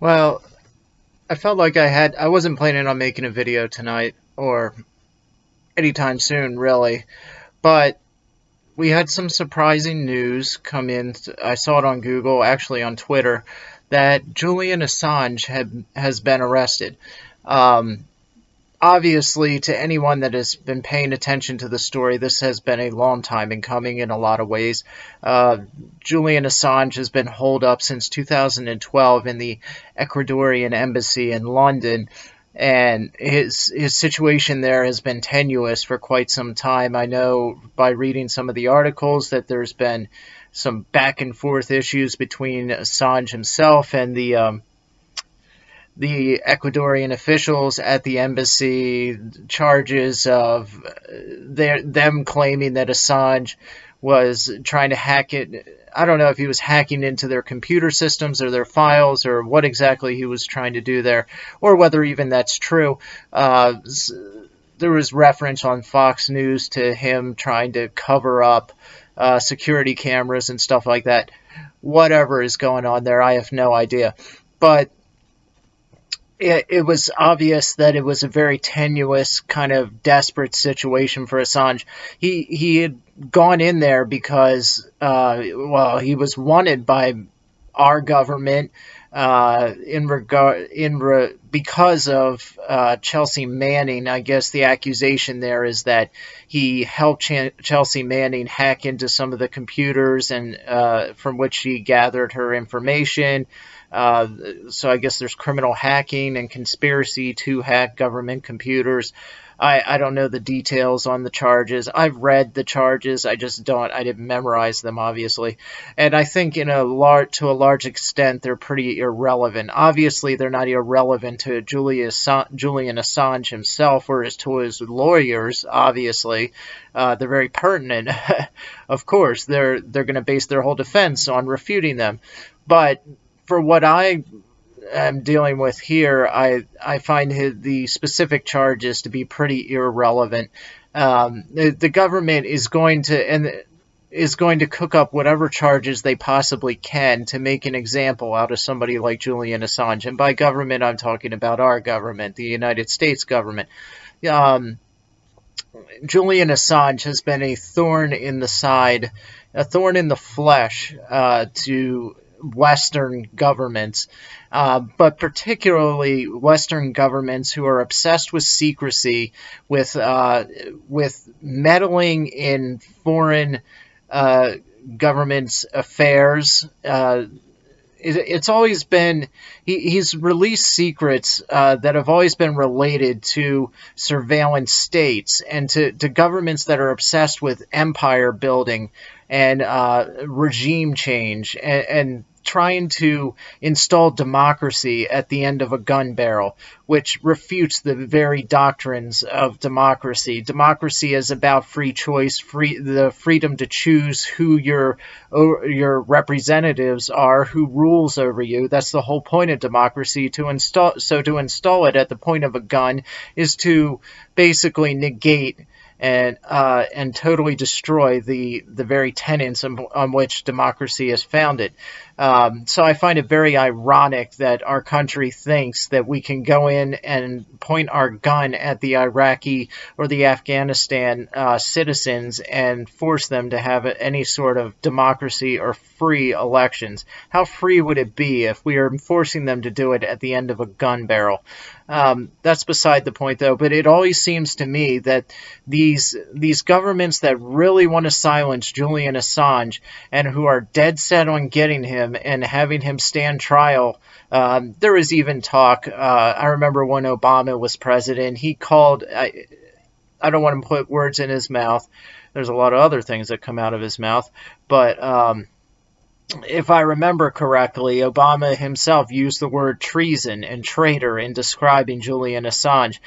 Well, I felt like I wasn't planning on making a video tonight or anytime soon, really. But we had some surprising news come in. I saw it on Google, actually on Twitter, that Julian Assange has been arrested. Um, Obviously, to anyone that has been paying attention to the story, this has been a long time in coming in a lot of ways. Uh, Julian Assange has been holed up since 2012 in the Ecuadorian Embassy in London, and his situation there has been tenuous for quite some time. I know by reading some of the articles that there's been some back and forth issues between Assange himself and the Ecuadorian officials at the embassy, charges of them claiming that Assange was trying to hack it. I don't know if he was hacking into their computer systems or their files or what exactly he was trying to do there, or whether even that's true. There was reference on Fox News to him trying to cover up security cameras and stuff like that. Whatever is going on there, I have no idea. But it was obvious that it was a very tenuous, kind of desperate situation for Assange. He had gone in there because, well, he was wanted by our government because of Chelsea Manning. I guess the accusation there is that he helped Chelsea Manning hack into some of the computers and from which she gathered her information. So I guess there's criminal hacking and conspiracy to hack government computers. I don't know the details on the charges. I've read the charges. I didn't memorize them, obviously. And I think to a large extent, they're pretty irrelevant. Obviously, they're not irrelevant to Julian Assange himself or to his lawyers, obviously. They're very pertinent. Of course, they're going to base their whole defense on refuting them. But for what I am dealing with here, I find the specific charges to be pretty irrelevant. The government is going to cook up whatever charges they possibly can to make an example out of somebody like Julian Assange. And by government, I'm talking about our government, the United States government. Julian Assange has been a thorn in the side, a thorn in the flesh to Western governments, but particularly Western governments who are obsessed with secrecy, with meddling in foreign governments' affairs. It's always been he's released secrets that have always been related to surveillance states and to governments that are obsessed with empire building and regime change and trying to install democracy at the end of a gun barrel, which refutes the very doctrines of democracy. Democracy is about free choice, the freedom to choose who your representatives are, who rules over you. That's the whole point of democracy. To install it at the point of a gun is to basically negate and totally destroy the very tenets on which democracy is founded. So I find it very ironic that our country thinks that we can go in and point our gun at the Iraqi or the Afghanistan citizens and force them to have any sort of democracy or free elections. How free would it be if we are forcing them to do it at the end of a gun barrel? That's beside the point, though. But it always seems to me that these governments that really want to silence Julian Assange and who are dead set on getting him and having him stand trial. There was even talk. I remember when Obama was president, he called. I don't want to put words in his mouth. There's a lot of other things that come out of his mouth, but if I remember correctly, Obama himself used the word treason and traitor in describing Julian Assange.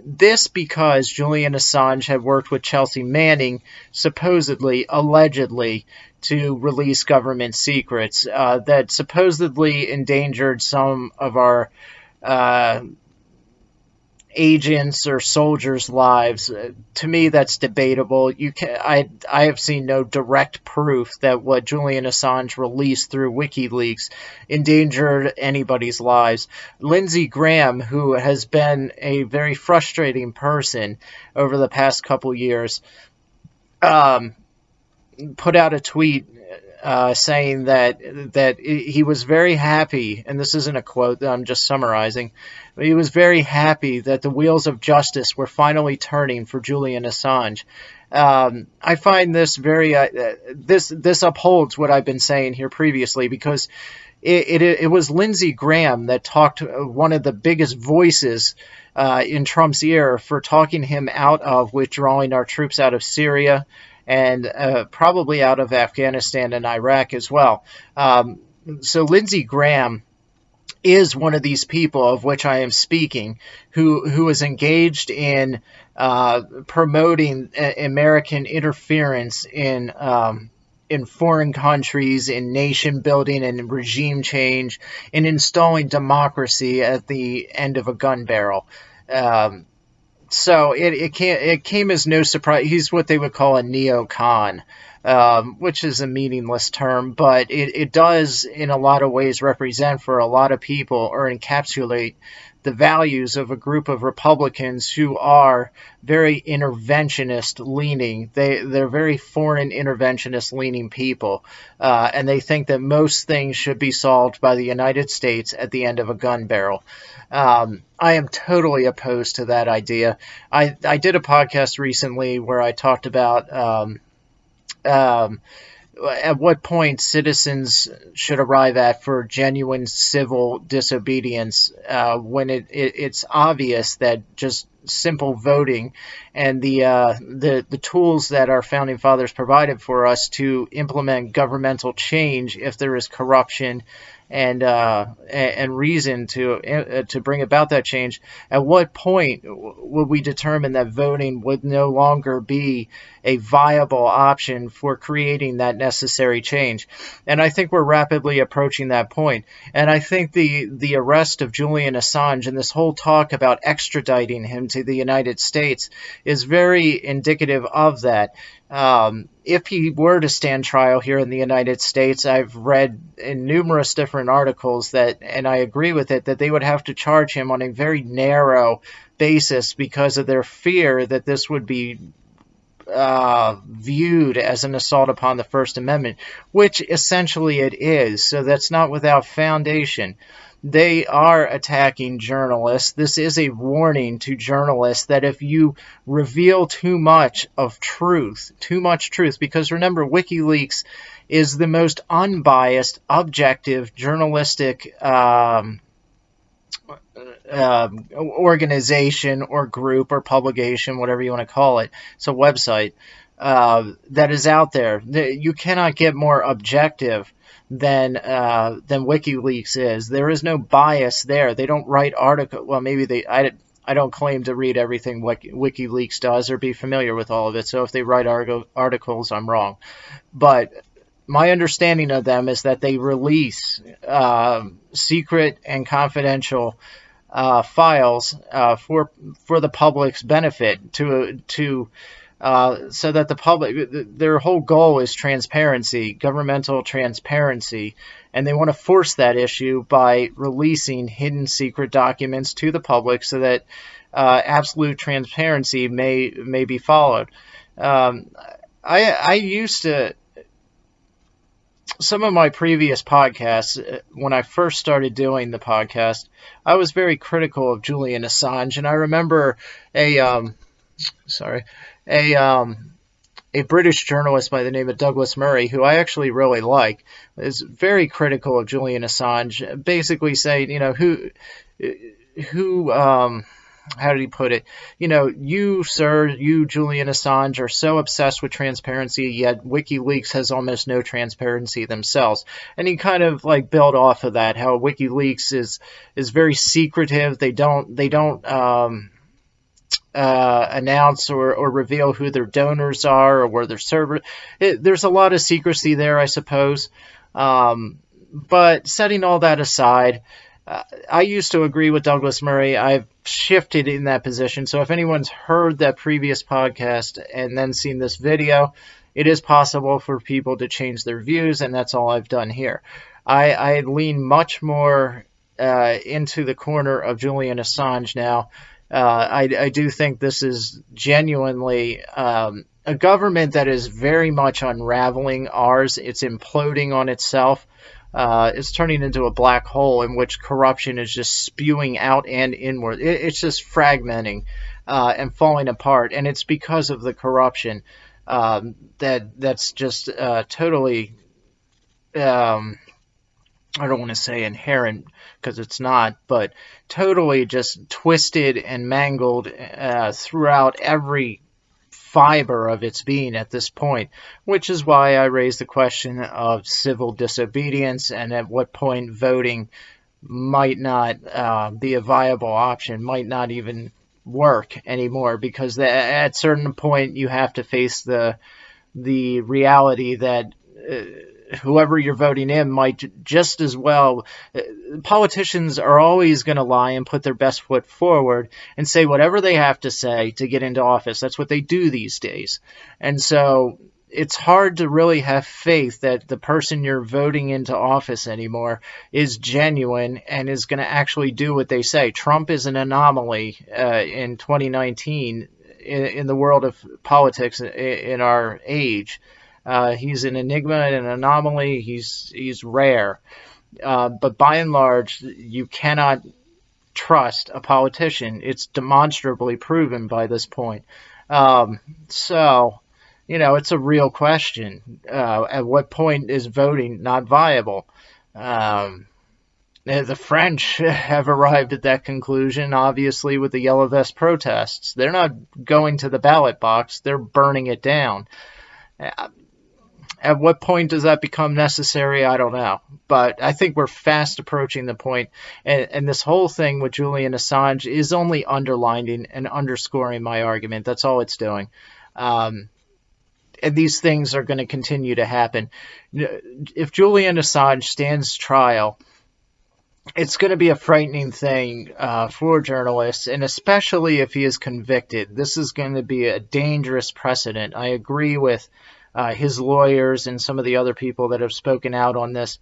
This because Julian Assange had worked with Chelsea Manning, supposedly, allegedly, to release government secrets that supposedly endangered some of our agents or soldiers' lives. To me, that's debatable. I have seen no direct proof that what Julian Assange released through WikiLeaks endangered anybody's lives. Lindsey Graham, who has been a very frustrating person over the past couple years, put out a tweet saying that he was very happy, and this isn't a quote, I'm just summarizing, but he was very happy that the wheels of justice were finally turning for Julian Assange. I find this very this upholds what I've been saying here previously, because it was Lindsey Graham that talked, one of the biggest voices in Trump's ear, for talking him out of withdrawing our troops out of Syria and probably out of Afghanistan and Iraq as well. So Lindsey Graham is one of these people of which I am speaking, who is engaged in promoting American interference in foreign countries, in nation building and regime change, in installing democracy at the end of a gun barrel. So it came as no surprise. He's what they would call a neocon, which is a meaningless term, but it does in a lot of ways represent for a lot of people, or encapsulate the values of a group of Republicans who are very interventionist leaning. They're very foreign interventionist leaning people, and they think that most things should be solved by the United States at the end of a gun barrel. I am totally opposed to that idea. I did a podcast recently where I talked about at what point citizens should arrive at for genuine civil disobedience, when it's obvious that just simple voting and the tools that our founding fathers provided for us to implement governmental change, if there is corruption and reason to bring about that change, at what point would we determine that voting would no longer be a viable option for creating that necessary change? And I think we're rapidly approaching that point. And I think the arrest of Julian Assange and this whole talk about extraditing him to the United States is very indicative of that. If he were to stand trial here in the United States, I've read in numerous different articles that, and I agree with it, that they would have to charge him on a very narrow basis because of their fear that this would be viewed as an assault upon the First Amendment, which essentially it is. So that's not without foundation. They are attacking journalists. This is a warning to journalists that if you reveal too much truth, because remember, WikiLeaks is the most unbiased, objective, journalistic organization or group or publication, whatever you want to call it. It's a website that is out there. You cannot get more objective than WikiLeaks is. There is no bias there. They don't write articles. Well, maybe they. I don't claim to read everything WikiLeaks does or be familiar with all of it. So if they write articles, I'm wrong. But my understanding of them is that they release secret and confidential files for the public's benefit so that the public, their whole goal is transparency, governmental transparency, and they want to force that issue by releasing hidden secret documents to the public so that absolute transparency may be followed. I used to, some of my previous podcasts, when I first started doing the podcast, I was very critical of Julian Assange, and I remember a British journalist by the name of Douglas Murray, who I actually really like, is very critical of Julian Assange, basically saying, how did he put it? You, sir, you, Julian Assange, are so obsessed with transparency, yet WikiLeaks has almost no transparency themselves. And he kind of built off of that, how WikiLeaks is very secretive. They don't announce or reveal who their donors are or where their server. There's a lot of secrecy there, I suppose. But setting all that aside, I used to agree with Douglas Murray. I've shifted in that position. So if anyone's heard that previous podcast and then seen this video, it is possible for people to change their views, and that's all I've done here. I lean much more into the corner of Julian Assange now. I do think this is genuinely a government that is very much unraveling ours. It's imploding on itself. It's turning into a black hole in which corruption is just spewing out and inward. It's just fragmenting and falling apart, and it's because of the corruption that's just totally. I don't want to say inherent because it's not, but totally just twisted and mangled throughout every fiber of its being at this point, which is why I raised the question of civil disobedience and at what point voting might not be a viable option, might not even work anymore, because at a certain point you have to face the reality that whoever you're voting in might just as well. Politicians are always going to lie and put their best foot forward and say whatever they have to say to get into office. That's what they do these days. And so it's hard to really have faith that the person you're voting into office anymore is genuine and is going to actually do what they say. Trump is an anomaly in 2019 in the world of politics in our age. He's an enigma and an anomaly. He's rare. But by and large, you cannot trust a politician. It's demonstrably proven by this point. So, it's a real question. At what point is voting not viable? The French have arrived at that conclusion, obviously, with the Yellow Vest protests. They're not going to the ballot box. They're burning it down. At what point does that become necessary? I don't know. But I think we're fast approaching the point. And this whole thing with Julian Assange is only underlining and underscoring my argument. That's all it's doing. And these things are going to continue to happen. If Julian Assange stands trial, it's going to be a frightening thing for journalists, and especially if he is convicted. This is going to be a dangerous precedent. I agree with his lawyers and some of the other people that have spoken out on this.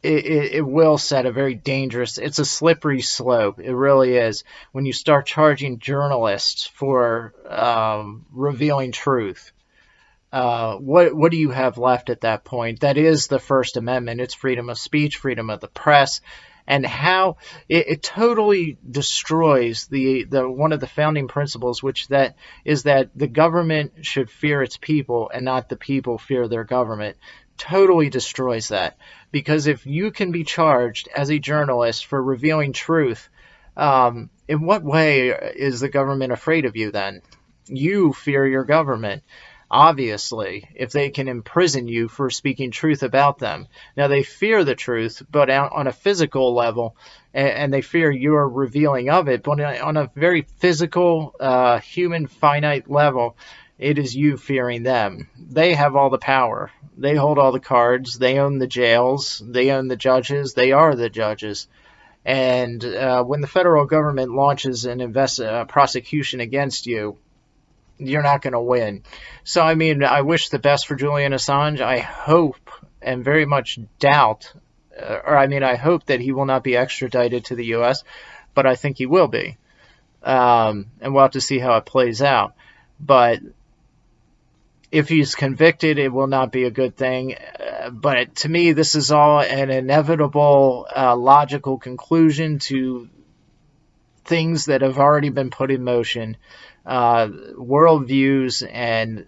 It will set a very dangerous, it's a slippery slope. It really is. When you start charging journalists for revealing truth, what do you have left at that point? That is the First Amendment. It's freedom of speech, freedom of the press, and how it totally destroys the one of the founding principles, which that is that the government should fear its people and not the people fear their government. Totally destroys that, because if you can be charged as a journalist for revealing truth, in what way is the government afraid of you then? You fear your government. Obviously, if they can imprison you for speaking truth about them. Now, they fear the truth, but on a physical level, and they fear your revealing of it, but on a very physical, human, finite level, it is you fearing them. They have all the power. They hold all the cards. They own the jails. They own the judges. They are the judges. And when the federal government launches an prosecution against you, you're not going to win. So, I mean, I wish the best for Julian Assange. I hope and very much doubt, I hope that he will not be extradited to the U.S., but I think he will be. And we'll have to see how it plays out. But if he's convicted, it will not be a good thing. But to me, this is all an inevitable, logical conclusion to things that have already been put in motion. Worldviews and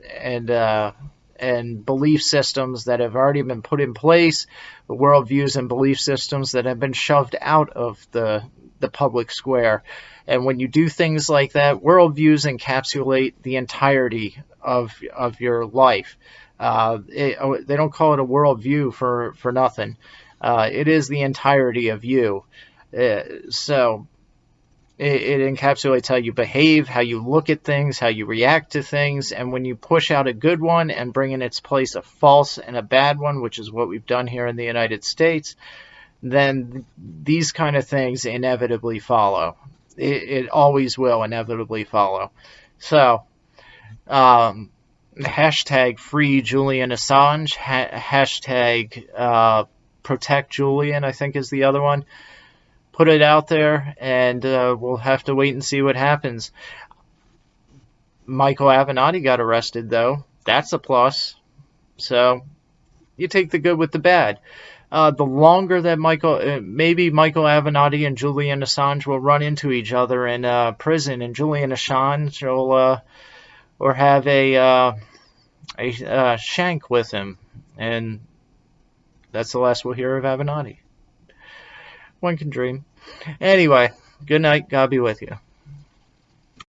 belief systems that have already been put in place, the worldviews and belief systems that have been shoved out of the public square. And when you do things like that, worldviews encapsulate the entirety of your life. They don't call it a worldview for nothing. It is the entirety of you. So it encapsulates how you behave, how you look at things, how you react to things, and when you push out a good one and bring in its place a false and a bad one, which is what we've done here in the United States, then these kind of things inevitably follow. It always will inevitably follow. So, hashtag free Julian Assange, hashtag protect Julian, I think is the other one. Put it out there, and we'll have to wait and see what happens. Michael Avenatti got arrested, though. That's a plus. So, you take the good with the bad. The longer that maybe Michael Avenatti and Julian Assange will run into each other in prison, and Julian Assange will or have a shank with him, and that's the last we'll hear of Avenatti. One can dream. Anyway, good night. God be with you.